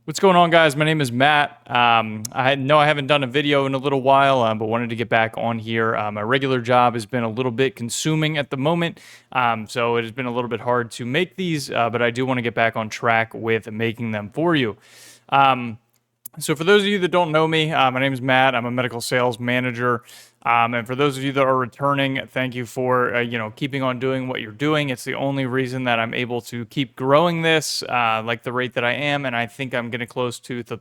What's going on, guys? My name is Matt. I know I haven't done a video in a little while, but wanted to get back on here. My regular job has been a little bit consuming at the moment, so it has been a little bit hard to make these, but I do want to get back on track with making them for you. Um, so for those of you that don't know me, my name is Matt. I'm a medical sales manager. And for those of you that are returning, thank you for keeping on doing what you're doing. It's the only reason that I'm able to keep growing this like the rate that I am, and I think I'm getting close to the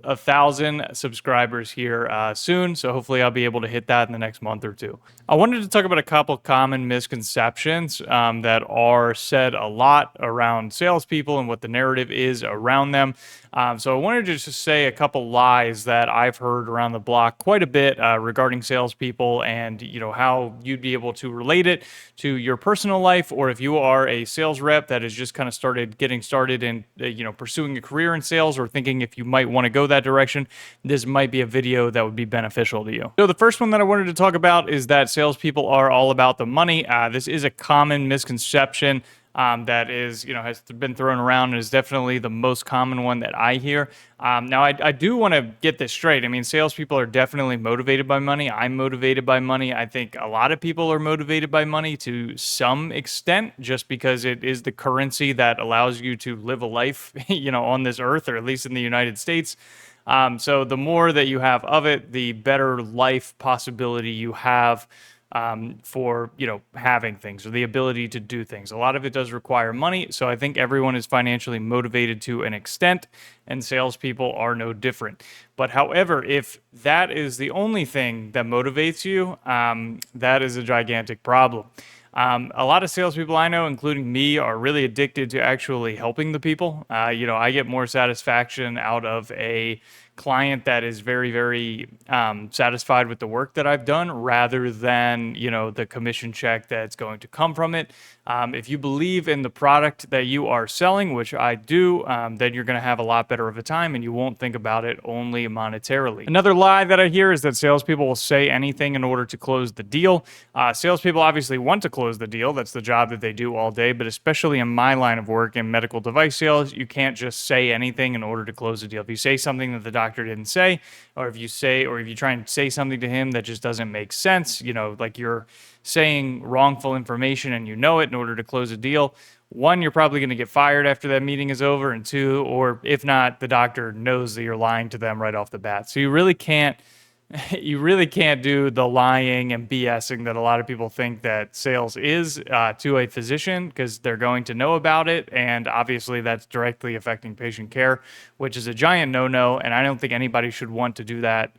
1,000 subscribers here soon. So hopefully I'll be able to hit that in the next month or two. I wanted to talk about a couple common misconceptions that are said a lot around salespeople and what the narrative is around them. So I wanted to just say a couple lies that I've heard around the block quite a bit regarding salespeople, and how you'd be able to relate it to your personal life, or if you are a sales rep that has just kind of getting started in pursuing a career in sales, or thinking if you might want to go that direction, this might be a video that would be beneficial to you. So the first one that I wanted to talk about is that salespeople are all about the money. This is a common misconception that is, has been thrown around, and is definitely the most common one that I hear. Now, I do want to get this straight. I mean, salespeople are definitely motivated by money. I'm motivated by money. I think a lot of people are motivated by money to some extent, just because it is the currency that allows you to live a life, on this earth, or at least in the United States. So the more that you have of it, the better life possibility you have for having things, or the ability to do things. A lot of it does require money, so I think everyone is financially motivated to an extent, and salespeople are no different. But however, if that is the only thing that motivates you, that is a gigantic problem. A lot of salespeople I know, including me, are really addicted to actually helping the people. I get more satisfaction out of a client that is very, very satisfied with the work that I've done, rather than the commission check that's going to come from it. If you believe in the product that you are selling, which I do, then you're going to have a lot better of a time, and you won't think about it only monetarily. Another lie that I hear is that salespeople will say anything in order to close the deal. Salespeople obviously want to close the deal. That's the job that they do all day. But especially in my line of work, in medical device sales, you can't just say anything in order to close a deal. If you say something that the doctor didn't say, or if you try and say something to him that just doesn't make sense, like you're saying wrongful information and it in order to close a deal, one, you're probably going to get fired after that meeting is over, and two, or if not, the doctor knows that you're lying to them right off the bat. So you really can't do the lying and BSing that a lot of people think that sales is to a physician, because they're going to know about it, and obviously that's directly affecting patient care, which is a giant no-no, and I don't think anybody should want to do that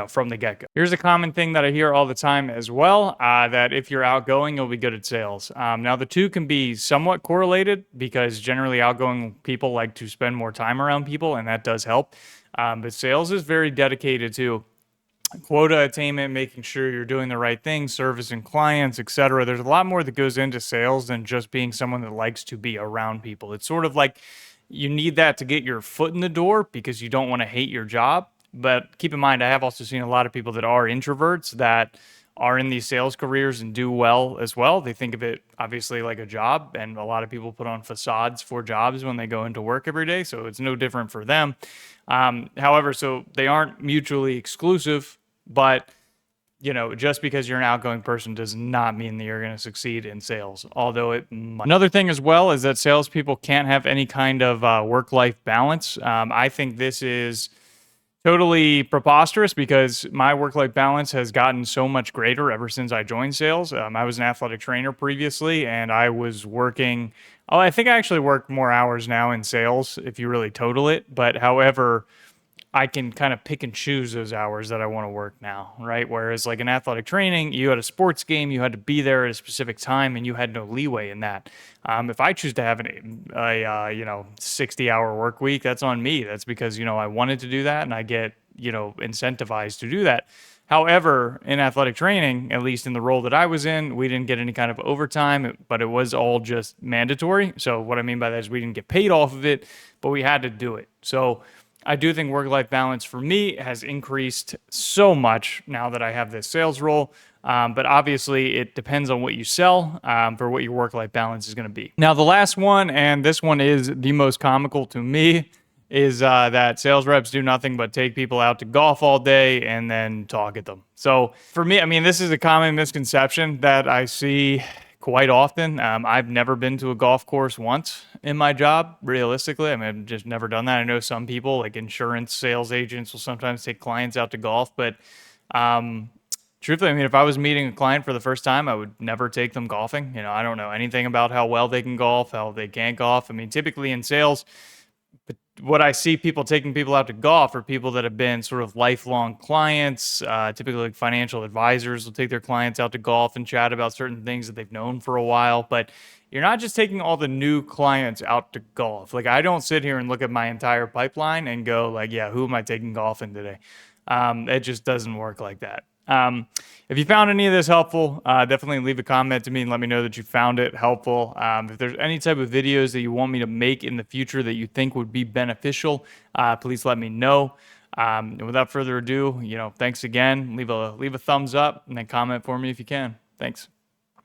from the get-go. Here's a common thing that I hear all the time as well, that if you're outgoing, you'll be good at sales. Now, the two can be somewhat correlated, because generally outgoing people like to spend more time around people, and that does help. But sales is very dedicated to quota attainment, making sure you're doing the right thing, servicing clients, etc. There's a lot more that goes into sales than just being someone that likes to be around people. It's sort of like you need that to get your foot in the door, because you don't want to hate your job. But keep in mind, I have also seen a lot of people that are introverts that are in these sales careers and do well as well. They think of it obviously like a job, and a lot of people put on facades for jobs when they go into work every day, so it's no different for them. However, so they aren't mutually exclusive, but just because you're an outgoing person does not mean that you're going to succeed in sales, although it might. Another thing as well is that salespeople can't have any kind of work-life balance. I think this is totally preposterous, because my work-life balance has gotten so much greater ever since I joined sales. I was an athletic trainer previously, and I was working. Oh, I think I actually work more hours now in sales if you really total it. But however, I can kind of pick and choose those hours that I want to work now, right? Whereas like in athletic training, you had a sports game, you had to be there at a specific time, and you had no leeway in that. If I choose to have a 60-hour work week, that's on me. That's because, I wanted to do that, and I get, incentivized to do that. However, in athletic training, at least in the role that I was in, we didn't get any kind of overtime, but it was all just mandatory. So what I mean by that is we didn't get paid off of it, but we had to do it. So I do think work-life balance for me has increased so much now that I have this sales role. But obviously, it depends on what you sell for what your work-life balance is going to be. Now, the last one, and this one is the most comical to me, is that sales reps do nothing but take people out to golf all day and then talk at them. So for me, I mean, this is a common misconception that I see quite often. I've never been to a golf course once in my job, realistically. I mean, I've just never done that. I know some people, like insurance sales agents, will sometimes take clients out to golf, but truthfully, I mean, if I was meeting a client for the first time, I would never take them golfing. You know, I don't know anything about how well they can golf, how they can't golf. I mean, typically in sales, but what I see people taking people out to golf are people that have been sort of lifelong clients. Typically, like financial advisors will take their clients out to golf and chat about certain things that they've known for a while. But you're not just taking all the new clients out to golf. Like, I don't sit here and look at my entire pipeline and go, like, yeah, who am I taking golfing today? It just doesn't work like that. If you found any of this helpful, definitely leave a comment to me and let me know that you found it helpful. If there's any type of videos that you want me to make in the future that you think would be beneficial, please let me know. And without further ado, thanks again. Leave a thumbs up and then comment for me if you can. Thanks.